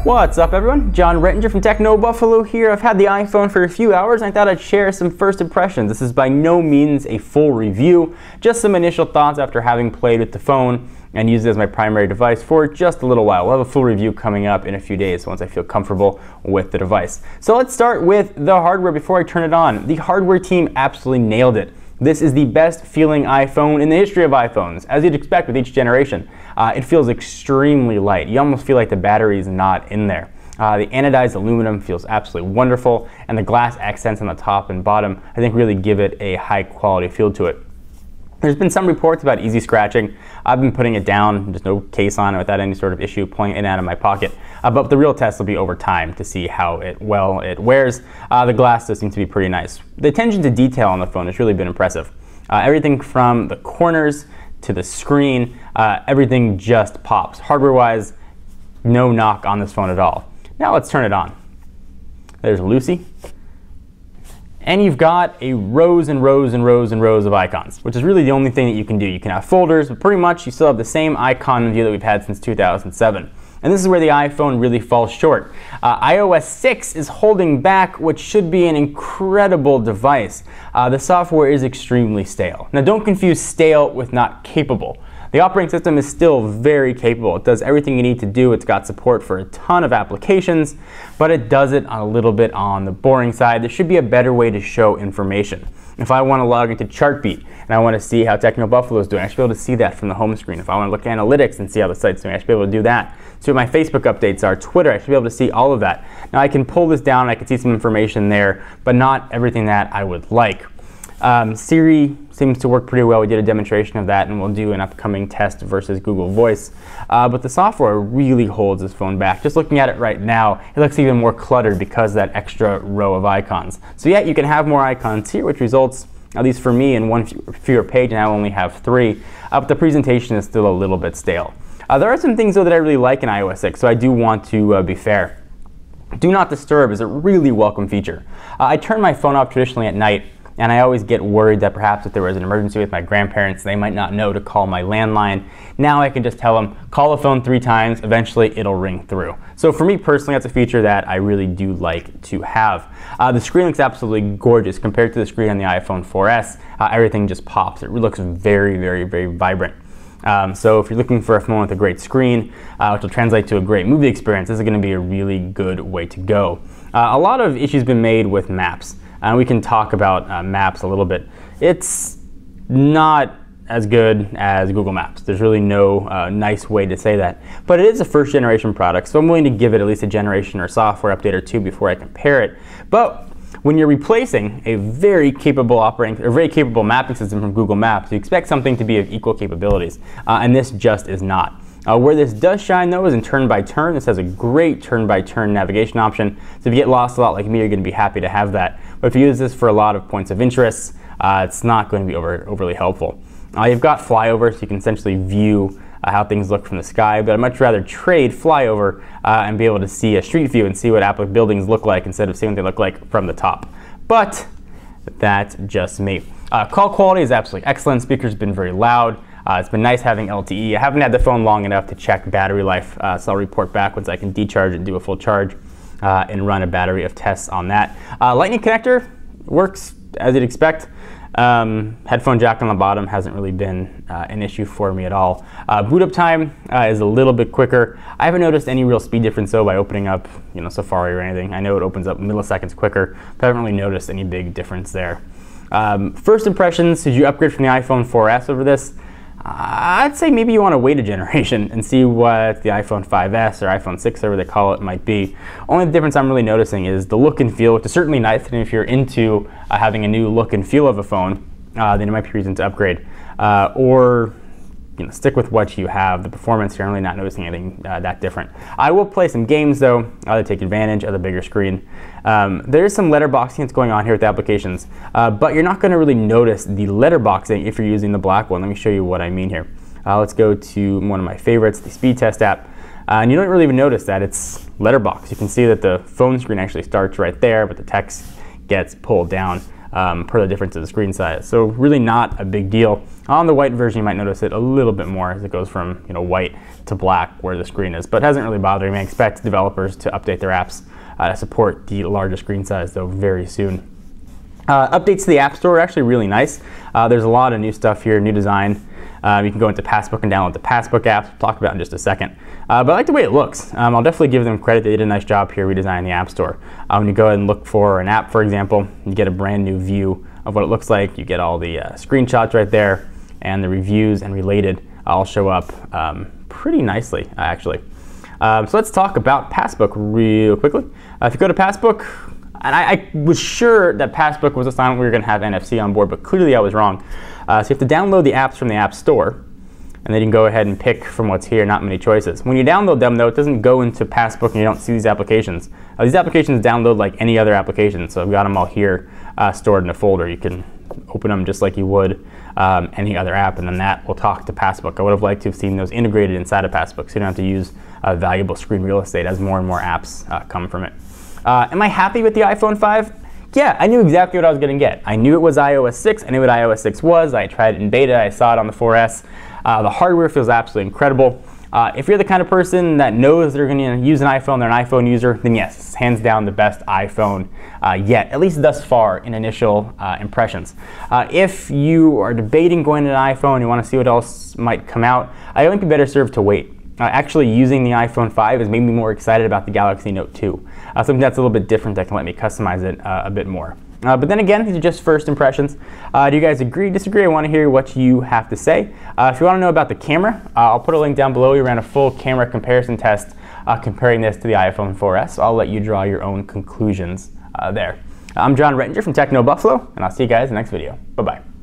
What's up everyone? John Rettinger from Techno Buffalo here. I've had the iPhone for a few hours and I thought I'd share some first impressions. This is by no means a full review, just some initial thoughts after having played with the phone and used it as my primary device for just a little while. We'll have a full review coming up in a few days once I feel comfortable with the device. So let's start with the hardware before I turn it on. The hardware team absolutely nailed it. This is the best feeling iPhone in the history of iPhones, as you'd expect with each generation. It feels extremely light. You almost feel like the battery is not in there. The anodized aluminum feels absolutely wonderful, and the glass accents on the top and bottom I think really give it a high quality feel to it. There's been some reports about easy scratching. I've been putting it down, just no case on it without any sort of issue, pulling it in and out of my pocket. But the real test will be over time to see how well it wears. The glass does seem to be pretty nice. The attention to detail on the phone has really been impressive. Everything from the corners to the screen, everything just pops. Hardware-wise, no knock on this phone at all. Now let's turn it on. There's Lucy. And you've got a rows and rows and rows and rows of icons, which is really the only thing that you can do. You can have folders, but pretty much you still have the same icon view that we've had since 2007. And this is where the iPhone really falls short. iOS 6 is holding back what should be an incredible device. The software is extremely stale. Now don't confuse stale with not capable. The operating system is still very capable. It does everything you need to do. It's got support for a ton of applications, but it does it a little bit on the boring side. There should be a better way to show information. If I want to log into Chartbeat and I want to see how Techno Buffalo is doing, I should be able to see that from the home screen. If I want to look at analytics and see how the site's doing, I should be able to do that. See what my Facebook updates are, Twitter, I should be able to see all of that. Now I can pull this down, I can see some information there, but not everything that I would like. Siri seems to work pretty well. We did a demonstration of that and we'll do an upcoming test versus Google Voice. But the software really holds this phone back. Just looking at it right now, it looks even more cluttered because of that extra row of icons. So yeah, you can have more icons here, which results, at least for me, in one fewer page, and I only have 3. But the presentation is still a little bit stale. There are some things though that I really like in iOS 6, so I do want to be fair. Do Not Disturb is a really welcome feature. I turn my phone off traditionally at night, and I always get worried that perhaps if there was an emergency with my grandparents, they might not know to call my landline. Now I can just tell them, call the phone 3 times, eventually it'll ring through. So for me personally, that's a feature that I really do like to have. The screen looks absolutely gorgeous compared to the screen on the iPhone 4S. Everything just pops. It looks very, very, very vibrant. So if you're looking for a phone with a great screen, which will translate to a great movie experience, this is going to be a really good way to go. A lot of issues been made with Maps. We can talk about Maps a little bit. It's not as good as Google Maps. There's really no nice way to say that. But it is a first generation product, so I'm willing to give it at least a generation or software update or 2 before I compare it. But when you're replacing a very capable mapping system from Google Maps, you expect something to be of equal capabilities, and this just is not. Where this does shine though is in turn by turn. This has a great turn by turn navigation option. So if you get lost a lot like me, you're going to be happy to have that. But if you use this for a lot of points of interest, it's not going to be overly helpful. You've got flyover, so you can essentially view how things look from the sky, but I'd much rather trade flyover and be able to see a street view and see what buildings look like instead of seeing what they look like from the top. But that's just me. Call quality is absolutely excellent. Speaker's been very loud. It's been nice having LTE. I haven't had the phone long enough to check battery life, so I'll report back once I can decharge and do a full charge and run a battery of tests on that. Lightning connector works as you'd expect. Headphone jack on the bottom hasn't really been an issue for me at all. Boot up time is a little bit quicker. I haven't noticed any real speed difference though by opening up Safari or anything. I know it opens up milliseconds quicker, but I haven't really noticed any big difference there. First impressions, did you upgrade from the iPhone 4S over this? I'd say maybe you want to wait a generation and see what the iPhone 5S or iPhone 6, whatever they call it, might be. Only difference I'm really noticing is the look and feel, which is certainly nice, and if you're into having a new look and feel of a phone, then it might be reason to upgrade. Or stick with what you have. The performance, you're really not noticing anything that different. I will play some games though, to take advantage of the bigger screen. There is some letterboxing that's going on here with applications, but you're not going to really notice the letterboxing if you're using the black one. Let me show you what I mean here. Let's go to one of my favorites, the speed test app. And you don't really even notice that it's letterbox. You can see that the phone screen actually starts right there, but the text gets pulled down per the difference of the screen size. So really not a big deal. On the white version, you might notice it a little bit more as it goes from white to black where the screen is, but it hasn't really bothered me. I expect developers to update their apps to support the larger screen size though very soon. Updates to the App Store are actually really nice. There's a lot of new stuff here, new design. You can go into Passbook and download the Passbook app. We'll talk about it in just a second. But I like the way it looks. I'll definitely give them credit. They did a nice job here redesigning the App Store. When you go ahead and look for an app, for example, you get a brand new view of what it looks like. You get all the screenshots right there, and the reviews and related all show up pretty nicely, actually. So let's talk about Passbook real quickly. If you go to Passbook, and I was sure that Passbook was a sign we were going to have NFC on board, but clearly I was wrong. So you have to download the apps from the App Store, and then you can go ahead and pick from what's here, not many choices. When you download them, though, it doesn't go into Passbook and you don't see these applications. These applications download like any other application, so I've got them all here stored in a folder. You can open them just like you would any other app, and then that will talk to Passbook. I would have liked to have seen those integrated inside of Passbook, so you don't have to use valuable screen real estate as more and more apps come from it. Am I happy with the iPhone 5? Yeah, I knew exactly what I was going to get. I knew it was iOS 6. I knew what iOS 6 was. I tried it in beta. I saw it on the 4S. The hardware feels absolutely incredible. If you're the kind of person that knows they're going to use an iPhone, they're an iPhone user, then yes, it's hands down the best iPhone yet, at least thus far in initial impressions. If you are debating going to an iPhone, you want to see what else might come out, I think you'd be better served to wait. Actually using the iPhone 5 has made me more excited about the Galaxy Note 2. Something that's a little bit different that can let me customize it a bit more. But then again, these are just first impressions. Do you guys agree, disagree? I want to hear what you have to say. If you want to know about the camera, I'll put a link down below. We ran a full camera comparison test comparing this to the iPhone 4S. So I'll let you draw your own conclusions there. I'm John Rettinger from Techno Buffalo, and I'll see you guys in the next video. Bye-bye.